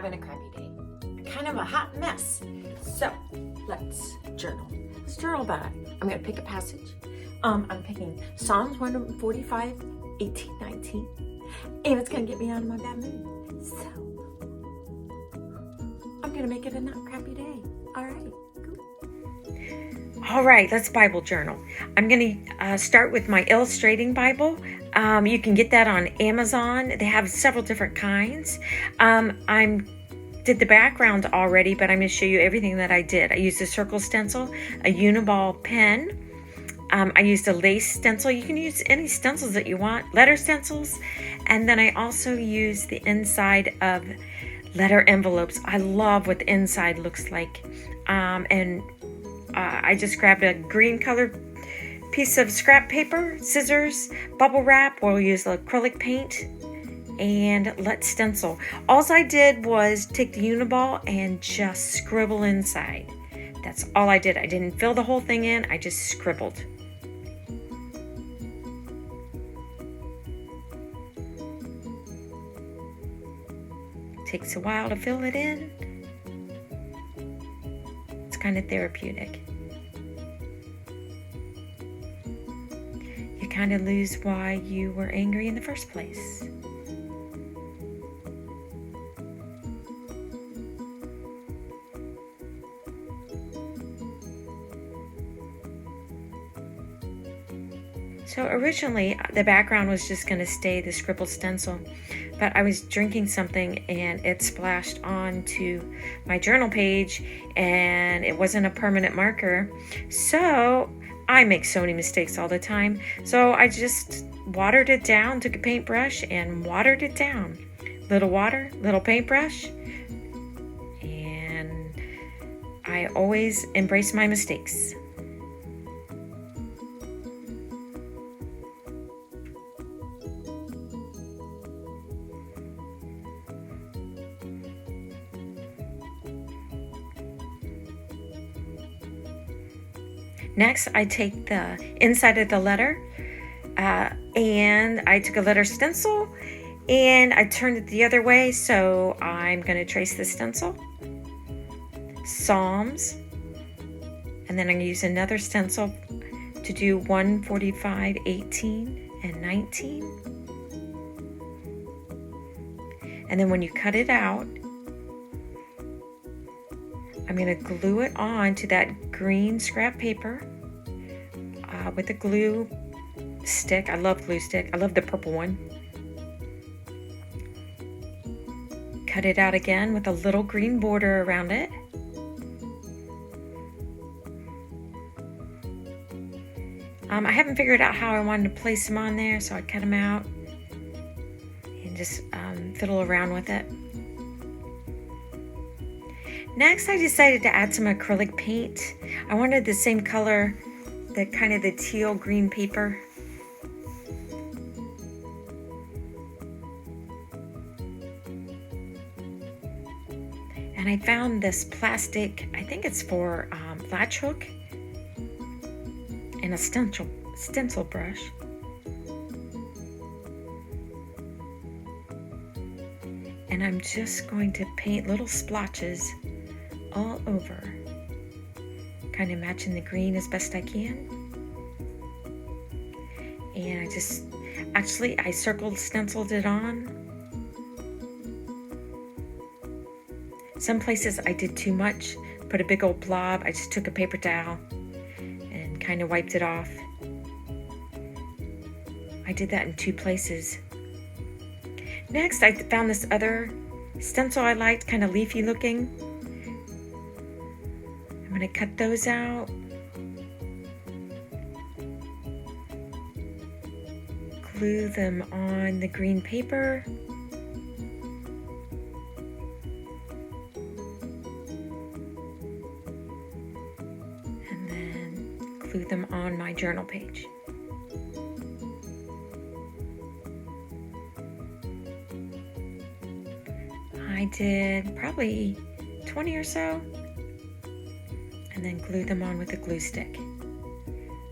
having a crappy day. Kind of a hot mess. So let's journal. Let's journal about it. I'm going to pick a passage. I'm picking Psalms 145, 18, 19. And it's going to get me out of my bad mood. So I'm going to make it a not crappy day. All right. Cool. All right, let's Bible journal. I'm going to start with my illustrating Bible. You can get that on Amazon. They have several different kinds. I did the background already, but I'm going to show you everything that I did. I used a circle stencil, a Uniball pen. I used a lace stencil. You can use any stencils that you want, letter stencils. And then I also used the inside of letter envelopes. I love what the inside looks like. I just grabbed a green colored piece of scrap paper, scissors, bubble wrap. We'll use acrylic paint and let's stencil. All I did was take the Uniball and just scribble inside. That's all I did. I didn't fill the whole thing in. I just scribbled. Takes a while to fill it in. It's kind of therapeutic. You kind of lose why you were angry in the first place. So originally the background was just going to stay the scribbled stencil, but I was drinking something and it splashed onto my journal page and it wasn't a permanent marker. So I make so many mistakes all the time. So I just watered it down, took a paintbrush and watered it down. Little water, little paintbrush. And I always embrace my mistakes. Next, I take the inside of the letter and I took a letter stencil and I turned it the other way. So I'm going to trace the stencil, Psalms, and then I'm going to use another stencil to do 145, 18, and 19. And then when you cut it out, I'm going to glue it on to that green scrap paper with a glue stick. I love glue stick. I love the purple one. Cut it out again with a little green border around it. I haven't figured out how I wanted to place them on there, so I cut them out and just fiddle around with it. Next, I decided to add some acrylic paint. I wanted the same color, the kind of the teal green paper. And I found this plastic, I think it's for latch hook, and a stencil brush. And I'm just going to paint little splotches all over, kind of matching the green as best I can. And I circled, stenciled it on. Some places I did too much, put a big old blob. I just took a paper towel and kind of wiped it off. I did that in 2 places. Next, I found this other stencil I liked, kind of leafy looking. I'm going to cut those out. Glue them on the green paper. And then glue them on my journal page. I did probably 20 or so, and then glue them on with a glue stick.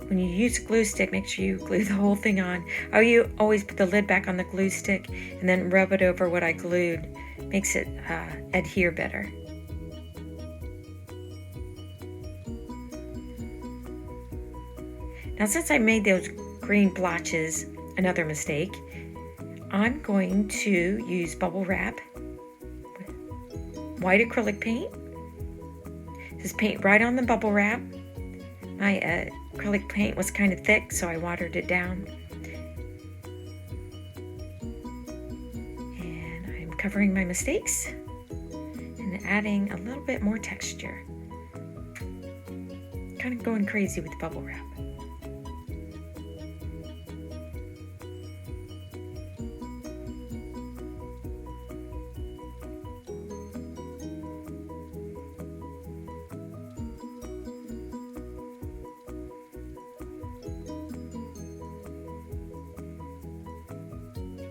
When you use a glue stick, make sure you glue the whole thing on. You always put the lid back on the glue stick and then rub it over what I glued makes it adhere better. Now, since I made those green blotches, another mistake, I'm going to use bubble wrap, white acrylic paint. Just paint right on the bubble wrap. My acrylic paint was kind of thick, so I watered it down. And I'm covering my mistakes and adding a little bit more texture. Kind of going crazy with the bubble wrap.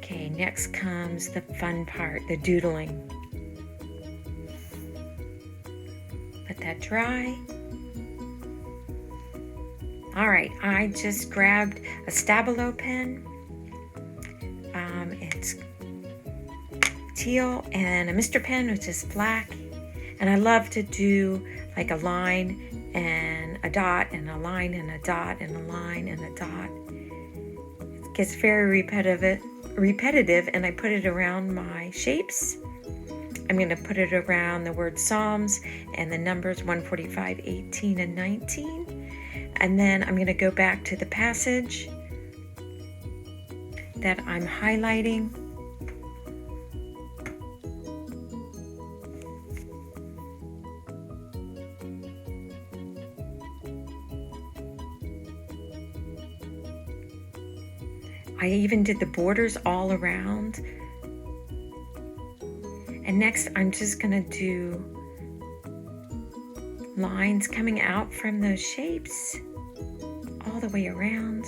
Okay, next comes the fun part, the doodling. Let that dry. All right, I just grabbed a Stabilo pen. It's teal, and a Mr. pen, which is black. And I love to do like a line and a dot and a line and a dot and a line and a dot. It gets very repetitive, and I put it around my shapes. I'm going to put it around the word Psalms and the numbers 145, 18, and 19. And then I'm going to go back to the passage that I'm highlighting. I even did the borders all around. And next I'm just going to do lines coming out from those shapes all the way around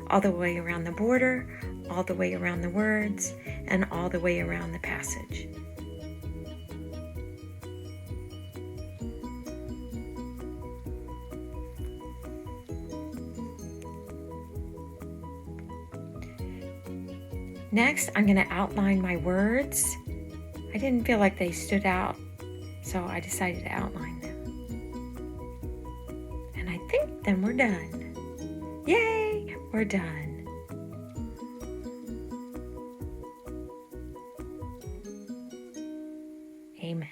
the border, all the way around the words, and all the way around the passage. Next, I'm going to outline my words. I didn't feel like they stood out, so I decided to outline them. And I think then we're done. Yay, we're done. Amen.